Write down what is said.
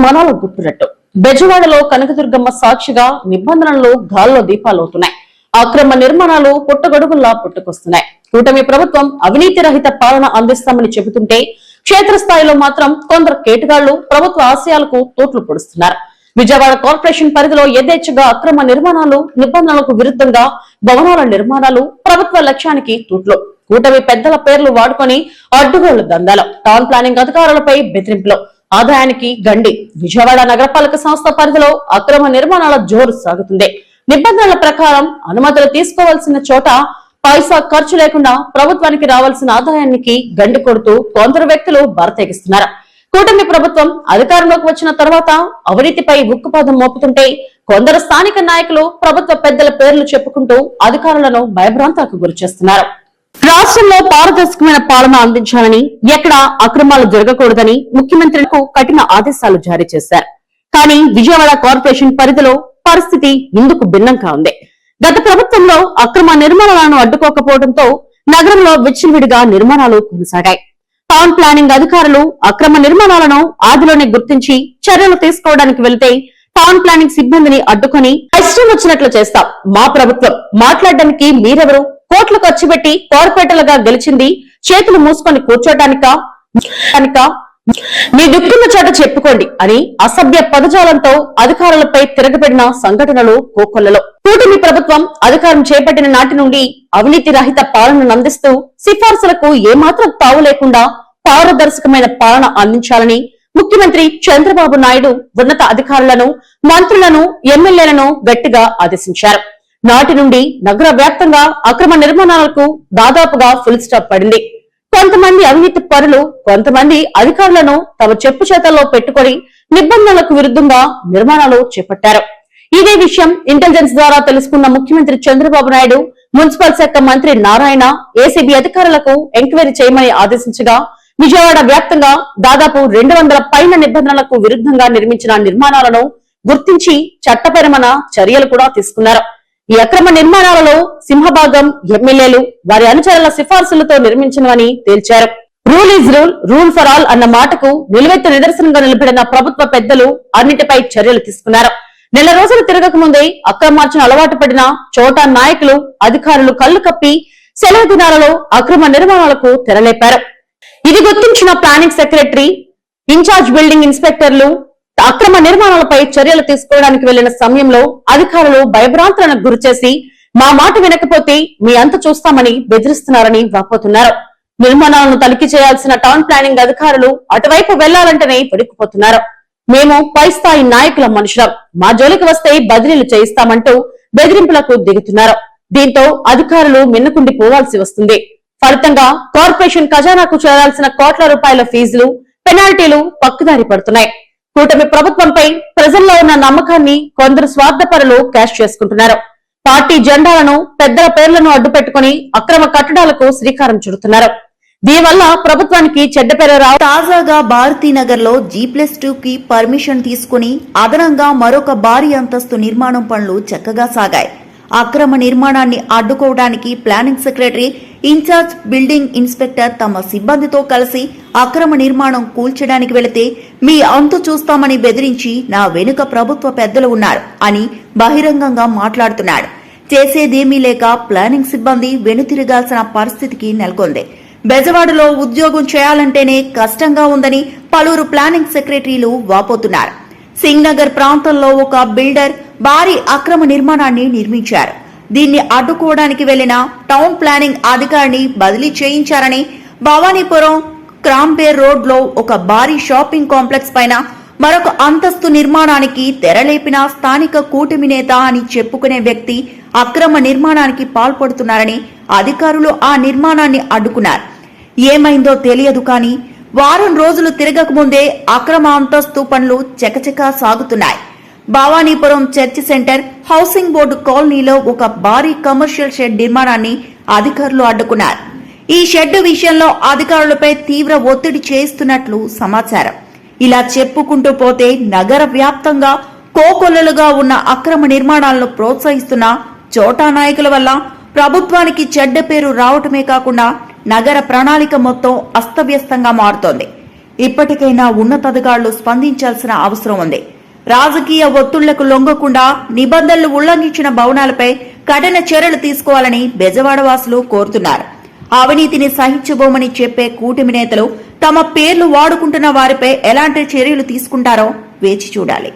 నిర్మాణాలు గుట్టురట్టు. బెజవాడలో కనకదుర్గమ్మ సాక్షిగా నిబంధనలు గాల్లో దీపాలవుతున్నాయి. అక్రమ నిర్మాణాలు పుట్టగొడుగుల్లా పుట్టుకొస్తున్నాయి. కూటమి ప్రభుత్వం అవినీతి రహిత పాలన అందిస్తామని చెబుతుంటే క్షేత్రస్థాయిలో మాత్రం కొందరు కేటుగాళ్లు ప్రభుత్వ ఆశయాలకు తోట్లు పొడుస్తున్నారు. విజయవాడ కార్పొరేషన్ పరిధిలో యథేచ్ఛగా అక్రమ నిర్మాణాలు, నిబంధనలకు విరుద్ధంగా భవనాల నిర్మాణాలు, ప్రభుత్వ లక్ష్యానికి తూట్లు. కూటమి పెద్దల పేర్లు వాడుకొని అడ్డుగోళ్ల దందాలు, టౌన్ ప్లానింగ్ అధికారులపై బెదిరింపులు, ఆదాయానికి గండి. విజయవాడ నగరపాలక సంస్థ పరిధిలో అక్రమ నిర్మాణాల జోరు సాగుతుంది. నిబంధనల ప్రకారం అనుమతులు తీసుకోవాల్సిన చోట పైసా ఖర్చు లేకుండా ప్రభుత్వానికి రావాల్సిన ఆదాయానికి గండి కొడుతూ కొందరు వ్యక్తులు బరతెగిస్తున్నారు. కూటమి ప్రభుత్వం అధికారంలోకి వచ్చిన తర్వాత అవినీతిపై ఉక్కుపాదం మోపుతుంటే కొందరు స్థానిక నాయకులు ప్రభుత్వ పెద్దల పేర్లు చెప్పుకుంటూ అధికారులను భయభ్రాంతాలకు గురిచేస్తున్నారు. రాష్ట్రంలో పారదర్శకమైన పాలన అందించాలని, ఎక్కడా అక్రమాలు జరగకూడదని ముఖ్యమంత్రులకు కఠిన ఆదేశాలు జారీ చేశారు. కానీ విజయవాడ కార్పొరేషన్ పరిధిలో పరిస్థితి ఇందుకు భిన్నంగా ఉంది. గత ప్రభుత్వంలో అక్రమ నిర్మాణాలను అడ్డుకోకపోవడంతో నగరంలో విచ్చలవిడిగా నిర్మాణాలు కొనసాగాయి. టౌన్ ప్లానింగ్ అధికారులు అక్రమ నిర్మాణాలను ఆదిలోనే గుర్తించి చర్యలు తీసుకోవడానికి వెళితే టౌన్ ప్లానింగ్ సిబ్బందిని అడ్డుకొని ఇష్టం వచ్చినట్లు చేస్తాం, మా ప్రభుత్వం, మాట్లాడడానికి మీరెవరు, కోట్లు ఖర్చు పెట్టి కార్పొరేటర్లుగా గెలిచింది చేతులు మూసుకొని కూర్చోటానికా, మీ దుఃఖున్న చోట చెప్పుకోండి అని అసభ్య పదజాలంతో అధికారులపై తిరగబడిన సంఘటనలు కోకొల్లలో. కూటమి ప్రభుత్వం అధికారం చేపట్టిన నాటి నుండి అవినీతి రహిత పాలనను అందిస్తూ సిఫార్సులకు ఏమాత్రం తావు లేకుండా పారదర్శకమైన పాలన అందించాలని ముఖ్యమంత్రి చంద్రబాబు నాయుడు ఉన్నత అధికారులను, మంత్రులను, ఎమ్మెల్యేలను గట్టిగా ఆదేశించారు. నాటి నుండి నగర వ్యాప్తంగా అక్రమ నిర్మాణాలకు దాదాపుగా ఫుల్ స్టాప్ పడింది. కొంతమంది అవినీతి పరులు, కొంతమంది అధికారులను తమ చెప్పు చేతల్లో పెట్టుకుని నిబంధనలకు విరుద్ధంగా నిర్మాణాలు చేపట్టారు. ఇదే విషయం ఇంటెలిజెన్స్ ద్వారా తెలుసుకున్న ముఖ్యమంత్రి చంద్రబాబు నాయుడు మున్సిపల్ శాఖ మంత్రి నారాయణ ఏసీబీ అధికారులకు ఎంక్వైరీ చేయమని ఆదేశించగా విజయవాడ వ్యాప్తంగా దాదాపు 200 పైన నిబంధనలకు విరుద్ధంగా నిర్మించిన నిర్మాణాలను గుర్తించి చట్టపరమైన చర్యలు కూడా తీసుకున్నారు. ఈ అక్రమ నిర్మాణాలలో సింహభాగం ఎమ్మెల్యేలు, వారి అనుచరుల సిఫార్సులతో నిర్మించినవని తేల్చారు. Rule is rule, rule for all అన్న మాటకు నిలువెత్తు నిదర్శనంగా నిలబడిన ప్రభుత్వ పెద్దలు అన్నిటిపై చర్యలు తీసుకున్నారు. నెల రోజులు తిరగక ముందే అక్రమార్చన అలవాటు పడిన చోటా నాయకులు, అధికారులు కళ్లు కప్పి సెలవు దినాలలో అక్రమ నిర్మాణాలకు తెరలేపారు. ఇది గుర్తించిన ప్లానింగ్ సెక్రటరీ, ఇన్ఛార్జ్ బిల్డింగ్ ఇన్స్పెక్టర్లు అక్రమ నిర్మాణాలపై చర్యలు తీసుకోవడానికి వెళ్లిన సమయంలో అధికారులు భయభ్రాంతులకు గురిచేసి మా మాట వినకపోతే మీ అంత చూస్తామని బెదిరిస్తున్నారని వాపోతున్నారు. నిర్మాణాలను తనిఖీ చేయాల్సిన టౌన్ ప్లానింగ్ అధికారులు అటువైపు వెళ్లాలంటేనే వెడికిపోతున్నారు. మేము పై స్థాయి నాయకుల మనుషులం, మా జోలికి వస్తే బదిలీలు చేయిస్తామంటూ బెదిరింపులకు దిగుతున్నారు. దీంతో అధికారులు మిన్నకుండి పోవాల్సి వస్తుంది. ఫలితంగా కార్పొరేషన్ ఖజానాకు చేరాల్సిన కోట్ల రూపాయల ఫీజులు, పెనాల్టీలు పక్కదారి పడుతున్నాయి. కూటమి ప్రభుత్వంపై ప్రజల్లో ఉన్న నమ్మకాన్ని కొందరు స్వార్థపరులు క్యాష్ చేసుకుంటున్నారు. పార్టీ జెండాలను, పెద్దల పేర్లను అడ్డుపెట్టుకుని అక్రమ కట్టడాలకు శ్రీకారం చుడుతున్నారు. దీనివల్ల ప్రభుత్వానికి చెడ్డ పేరు తాజాగా భారతీనగర్ లో G+2 కి పర్మిషన్ తీసుకుని అదనంగా మరొక భారీ అంతస్తు నిర్మాణం పనులు చక్కగా సాగాయి. అక్రమ నిర్మాణాన్ని అడ్డుకోవడానికి planning secretary, incharge building inspector తమ సిబ్బందితో కలిసి అక్రమ నిర్మాణం కూల్చడానికి వెళితే మీ అంతు చూస్తామని బెదిరించి నా వెనుక ప్రభుత్వ పెద్దలు ఉన్నారు అని బహిరంగంగా మాట్లాడుతున్నాడు. చేసేదేమీ లేక ప్లానింగ్ సిబ్బంది వెనుతిరగాల్సిన పరిస్థితికి నెలకొంది. బెజవాడలో ఉద్యోగం చేయాలంటేనే కష్టంగా ఉందని పలువురు ప్లానింగ్ సెక్రటరీలు వాపోతున్నారు. సింగ్ నగర్ ప్రాంతంలో ఒక బిల్డర్ భారీ అక్రమ నిర్మాణాన్ని నిర్మించారు. దీన్ని అడ్డుకోవడానికి వెళ్లిన టౌన్ ప్లానింగ్ అధికారిని బదిలీ చేయించారని, భవానీపురం క్రాంబేర్ రోడ్ లో ఒక భారీ షాపింగ్ కాంప్లెక్స్ పైన మరొక అంతస్తు నిర్మాణానికి తెరలేపిన స్థానిక కూటమి నేత అని చెప్పుకునే వ్యక్తి అక్రమ నిర్మాణానికి పాల్పడుతున్నారని అధికారులు ఆ నిర్మాణాన్ని అడ్డుకున్నారు. ఏమైందో తెలియదు కానీ వారం రోజులు తిరగకముందే అక్రమ అంతస్తు పనులు చకచకా సాగుతున్నాయి. Bhavanipuram church centre housing board కాలనీలో ఒక భారీ కమర్షియల్ షెడ్ నిర్మాణాన్ని అధికారులు అడ్డుకున్నారు. ఈ షెడ్ విషయంలో అధికారులపై తీవ్ర ఒత్తిడి చేస్తున్నట్లు సమాచారం. ఇలా చెప్పుకుంటూ పోతే నగర వ్యాప్తంగా కోకొల్లలుగా ఉన్న అక్రమ నిర్మాణాలను ప్రోత్సహిస్తున్న చోటా నాయకుల వల్ల ప్రభుత్వానికి చెడ్డ పేరు రావటమే కాకుండా నగర ప్రణాళిక మొత్తం అస్తవ్యస్తంగా మారుతోంది. ఇప్పటికైనా ఉన్నతాధికారులు స్పందించాల్సిన అవసరం ఉంది. రాజకీయ ఒత్తిళ్లకు లొంగకుండా నిబంధనలు ఉల్లంఘించిన భవనాలపై కఠిన చర్యలు తీసుకోవాలని బెజవాడ వాసులు కోరుతున్నారు. అవినీతిని సహించబోమని చెప్పే కూటమి నేతలు తమ పేర్లు వాడుకుంటున్న వారిపై ఎలాంటి చర్యలు తీసుకుంటారో వేచి చూడాలి.